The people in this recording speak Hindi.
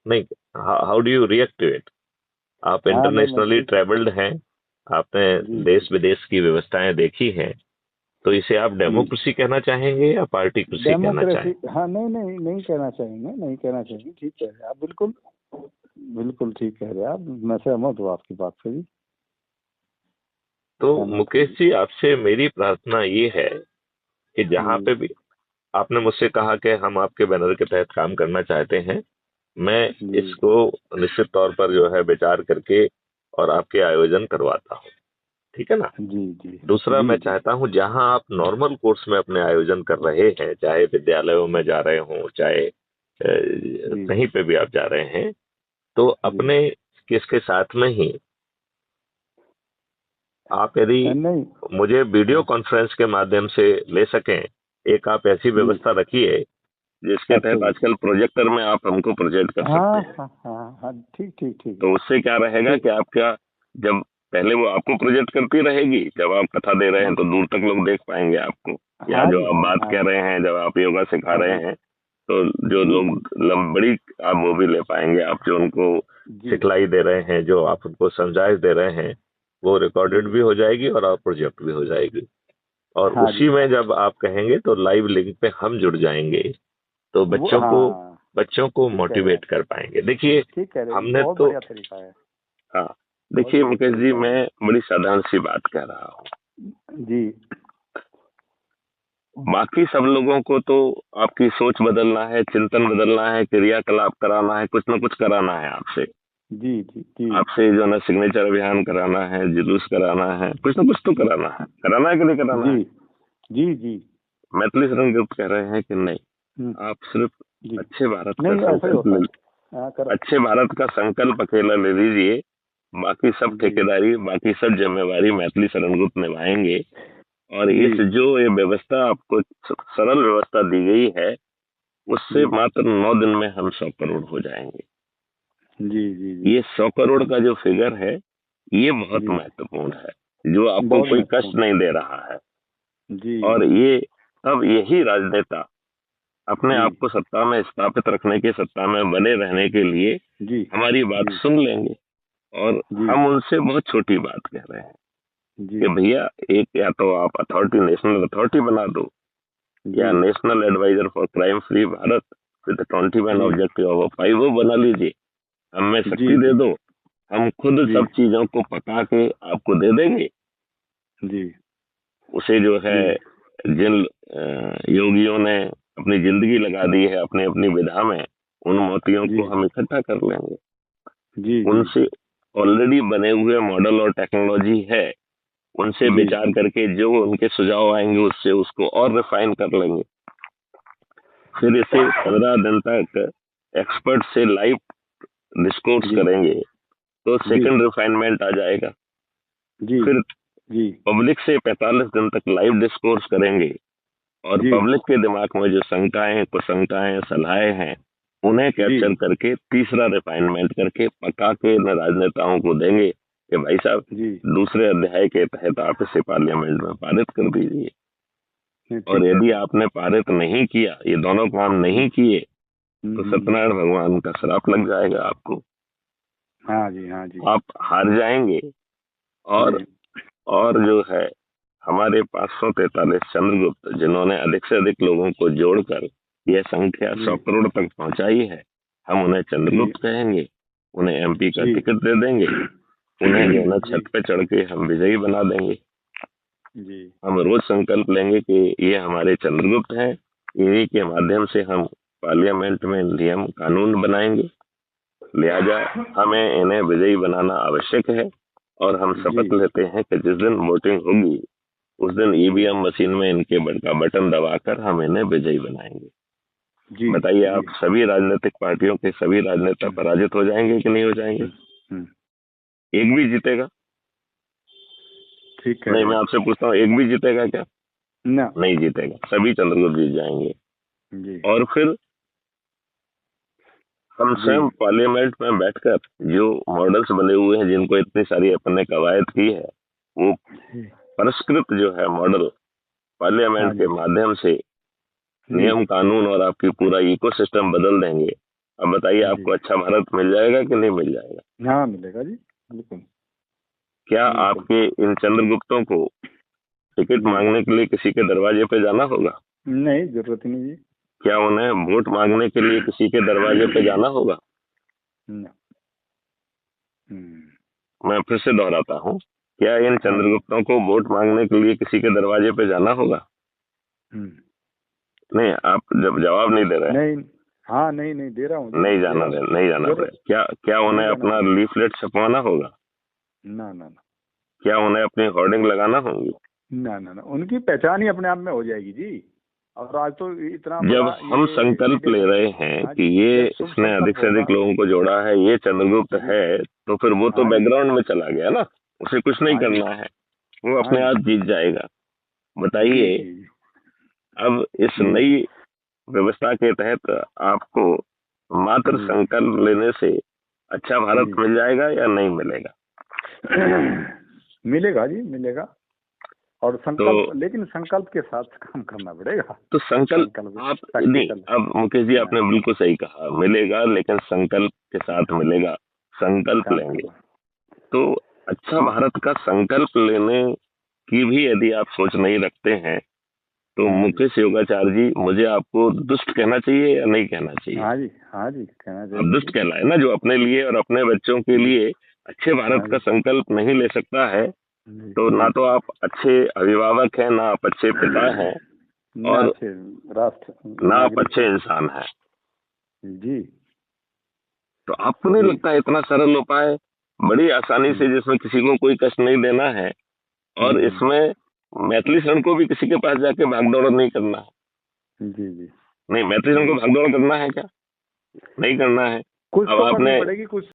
नहीं, how do you react to it? आप हाँ नहीं मैं इंटरनेशनली ठीक। ट्रेवल्ड हैं, आपने जी जी। देश विदेश की व्यवस्थाएं देखी हैं, तो इसे आप जी डेमोक्रेसी कहना चाहेंगे या पार्टीक्रेसी कहना डेमोक्रेसी, चाहेंगे? हाँ नहीं नहीं नहीं कहना चाहेंगे, नहीं कहना चाहेंगे, ठीक कह रहे हैं आप, बिल्कुल बिल्कुल ठीक कह रहे हैं आप, मैं सहमत हूँ आपकी बात से भी, तो सहमत हूँ मुकेश जी, आपसे मेरी प्रार्थना ये है कि जहां जी पे भी आपने मुझसे कहा कि हम आपके बैनर के तहत काम करना चाहते हैं, मैं जी इसको निश्चित तौर पर जो है विचार करके और आपके आयोजन करवाता हूँ। ठीक है ना? जी जी दूसरा, जी मैं जी चाहता हूँ जहां आप नॉर्मल कोर्स में अपने आयोजन कर रहे हैं, चाहे विद्यालयों में जा रहे हों, चाहे जी कहीं पे भी आप जा रहे हैं, तो जी अपने किसके साथ में ही आप यदि नहीं। मुझे वीडियो हाँ कॉन्फ्रेंस के माध्यम से ले सकें, एक आप ऐसी जी व्यवस्था रखिए जिसके अच्छा तहत जी। आजकल प्रोजेक्टर में आप हमको प्रोजेक्ट कर सकते हाँ हैं। हाँ हाँ हाँ ठीक ठीक ठीक तो उससे क्या रहेगा ठीक। कि आपका, जब पहले वो आपको प्रोजेक्ट करती रहेगी, जब आप कथा दे रहे हैं तो दूर तक लोग देख पाएंगे आपको, या हाँ जो जी आप हाँ जी बात हाँ कर जी रहे हैं, जब आप योगा सिखा हाँ रहे जी हैं, तो जो जी जी लोग बड़ी आप वो भी ले पाएंगे, आप जो उनको जी सिखलाई दे रहे हैं, जो आप उनको समझाइश दे रहे हैं, वो रिकॉर्डेड जी भी हो जाएगी और आप प्रोजेक्ट भी हो जाएगी। और हाँ जी उसी में हाँ जब आप कहेंगे तो लाइव लिंक पे हम जुड़ जाएंगे, तो वो हाँ बच्चों को ठीक कह रहे हैं मोटिवेट आप, कर पाएंगे। देखिए, ठीक कह रहे हैं, हमने बहुत तो, बढ़िया तरीका है, हाँ, बहुत देखिए बढ़िया मुकेश जी, तरीका है। मैं बड़ी साधारण सी बात कह रहा हूँ। जी बाकी सब लोगों को तो आपकी सोच बदलना है, चिंतन बदलना है, क्रियाकलाप कराना है, कुछ ना कुछ कराना है आपसे। जी जी जी आपसे जो है ना, सिग्नेचर अभियान कराना है, जुलूस कराना है, कुछ ना कुछ तो कराना है कि नहीं कराना जी है? जी जी मैथिली शरण गुप्त कह रहे हैं कि नहीं, हम्म, आप सिर्फ जी अच्छे भारत का नहीं ऐसा ही संकल्प होता ले, है, हाँ करेक्ट। अच्छे भारत का संकल्प अकेला ले लीजिए, बाकी सब जी ठेकेदारी, बाकी सब जिम्मेवारी मैथिली शरण गुप्त निभाएंगे। और जी इस जो ये व्यवस्था आपको सरल व्यवस्था दी गई है, उससे जी मात्र 9 दिन में हम 100 करोड़ हो जाएंगे। जी जी जी ये 100 करोड़ का जो फिगर है, ये बहुत जी महत्वपूर्ण है, जो आपको बहुत कोई कष्ट महत्वपूर्ण। नहीं दे रहा है। जी और जी ये, अब यही राजनेता अपने जी आप को सत्ता में स्थापित रखने के, सत्ता में बने रहने के लिए जी हमारी बात जी सुन लेंगे। और जी हम उनसे बहुत छोटी बात कह रहे हैं जी कि भैया, एक या तो आप अथॉरिटी, नेशनल अथॉरिटी बना दो, या जी national adviser for crime free Bharat with 21 जी ऑब्जेक्टिव ऑफ 5, वो बना लीजिए, हमें जी शक्ति दे जी दो, हम खुद जी सब चीजों को पका के आपको दे देंगे। जी उसे जो है, जी जिन योगियों ने अपनी जिंदगी लगा दी है अपनी अपनी विधा में, उन मोतियों जी को हम इकट्ठा कर लेंगे। जी जी उनसे ऑलरेडी बने हुए मॉडल और टेक्नोलॉजी है, उनसे जी विचार करके जो उनके सुझाव आएंगे, उससे उसको और रिफाइन कर लेंगे। फिर इसे 15 दिन तक एक्सपर्ट से लाइव डिस्कोर्स जी करेंगे, तो जी सेकंड रिफाइनमेंट आ जाएगा। जी फिर जी पब्लिक से 45 दिन तक लाइव डिस्कोर्स करेंगे, और जी पब्लिक के दिमाग में जो शंकाएं, कुशंकाएं, सलाहें हैं, उन्हें जी कैप्चर करके तीसरा रिफाइनमेंट करके पका के न राजनेताओं को देंगे कि भाई साहब, जी दूसरे अध्याय के तहत आप इसे पार्लियामेंट में पारित कर दीजिए। नहीं, और ठीक कह यदि रहे हैं। आपने पारित नहीं किया, ये दोनों काम नहीं किए, तो हम्म। सत्यनारायण भगवान का श्राप लग जाएगा आपको, हाँ जी हाँ जी आप हार जाएंगे। जी और जो है, हमारे 543 चंद्रगुप्त, जिन्होंने अधिक से अधिक लोगों को जोड़कर यह संख्या जी 100 करोड़ तक पहुंचाई है, हम उन्हें जी चंद्रगुप्त कहेंगे, उन्हें एमपी का जी टिकट दे देंगे, उन्हें जो है ना, जी छत पे चढ़ के हम विजयी बना देंगे। जी हम रोज संकल्प लेंगे कि ये हमारे चंद्रगुप्त हैं, इन्हीं के माध्यम से हम पार्लियामेंट में नियम कानून बनाएंगे, लिहाजा हमें इन्हें विजयी बनाना आवश्यक है। और हम जी शपथ लेते हैं कि जिस दिन वोटिंग होगी, उस दिन जी ईवीएम मशीन में इनके का बटन दबाकर हम इन्हें विजयी बनाएंगे। जी बताइए, जी आप सभी राजनीतिक पार्टियों के सभी राजनेता हम्म, पराजित हो जाएंगे कि नहीं हो जाएंगे? हम्म, हम्म, एक भी जीतेगा? ठीक कह नहीं, रहे मैं हैं। आपसे पूछता हूँ, एक भी जीतेगा क्या? ना नहीं जीतेगा, सभी चंद्रगुप्त जीत जाएंगे। जी और फिर हम जी स्वयं पार्लियामेंट में बैठकर जो मॉडल्स बने हुए हैं, जिनको इतनी सारी अपने कवायद की है, वो जी परिष्कृत जो है मॉडल हाँ पार्लियामेंट के जी माध्यम से जी नियम कानून और आपकी पूरा इकोसिस्टम बदल देंगे। अब बताइए जी आपको अच्छा भारत मिल जाएगा कि नहीं मिल जाएगा? हाँ मिलेगा जी, बिल्कुल क्या बिल्कुल। आपके इन चंद्रगुप्तों को टिकट जी मांगने के लिए किसी के दरवाजे पे जाना होगा? नहीं, जरूरत ही नहीं जी। क्या उन्हें वोट मांगने के लिए किसी के दरवाजे पे जाना होगा? न- हम्म, मैं फिर से दोहराता हूँ, क्या इन हाँ जी। चंद्रगुप्तों को वोट मांगने के लिए किसी के दरवाजे पे जाना होगा? हम्म, नहीं, आप जब जवाब नहीं दे रहे हैं। नहीं, हाँ नहीं नहीं दे रहा हूँ जी, नहीं दे जाना रहा हूँ। नहीं जाना जरूरत पड़े। क्या क्या नहीं उन्हें जाना अपना पड़ेगा। लीफलेट छपवाना होगा? ना ना ना क्या उन्हें अपनी होर्डिंग लगाना होगी? ना ना ना, उनकी पहचान ही अपने आप में हो जाएगी जी। और आज तो इतना जब बड़ा हम ये संकल्प मीडिया ले का, रहे हैं हाँ कि जी, ये जब शुभ इसने अधिक संकल्प से होगा। अधिक लोगों को जोड़ा है, ये चंद्रगुप्त जी है, तो फिर वो तो हाँ जी, बैकग्राउंड में चला गया ना, उसे कुछ नहीं हाँ जी, करना है, वो हाँ अपने जी, आप जीत जाएगा। जी बताइए, जी अब इस जी नई व्यवस्था के तहत आपको मात्र जी संकल्प लेने से अच्छा भारत जी मिल जाएगा या नहीं मिलेगा? मिलेगा जी, मिलेगा। और तो संकल्प, लेकिन संकल्प के साथ काम करना पड़ेगा। संकल्प संकल्प आप नहीं, प्रैक्टिकल। अब मुकेश जी हाँ, आपने बिल्कुल सही कहा, मिलेगा लेकिन संकल्प के साथ मिलेगा। संकल्प काम लेंगे करना। तो अच्छा भारत का संकल्प लेने की भी यदि आप सोच नहीं रखते हैं, तो हाँ जी, मुकेश योगाचार्य जी, मुझे आपको दुष्ट कहना चाहिए या नहीं कहना चाहिए? हाँ जी, हाँ जी, कहना आप चाहिए दुष्ट जी। कहलाए ना, जो अपने लिए और अपने बच्चों के जी लिए अच्छे भारत हाँ का जी, संकल्प नहीं ले सकता है, जी तो ना जी तो आप अच्छे अभिभावक हैं, ना आप अच्छे पिता हैं, ना और अच्छे राष्ट्र ना आप नागरिक अच्छे है। इंसान हैं। जी तो आपको नहीं जी। लगता है इतना सरल उपाय बड़ी आसानी हम्म से, जिसमें किसी को कोई कष्ट नहीं देना है, और हम्म, इसमें मैथिली शरण को भी किसी के पास जाके भागदौड़ नहीं करना है? जी जी नहीं, मैथिली शरण को जी। भागदौड़ करना है क्या? नहीं करना है। कुछ अब तो करनी आपने पड़ेगी, कुछ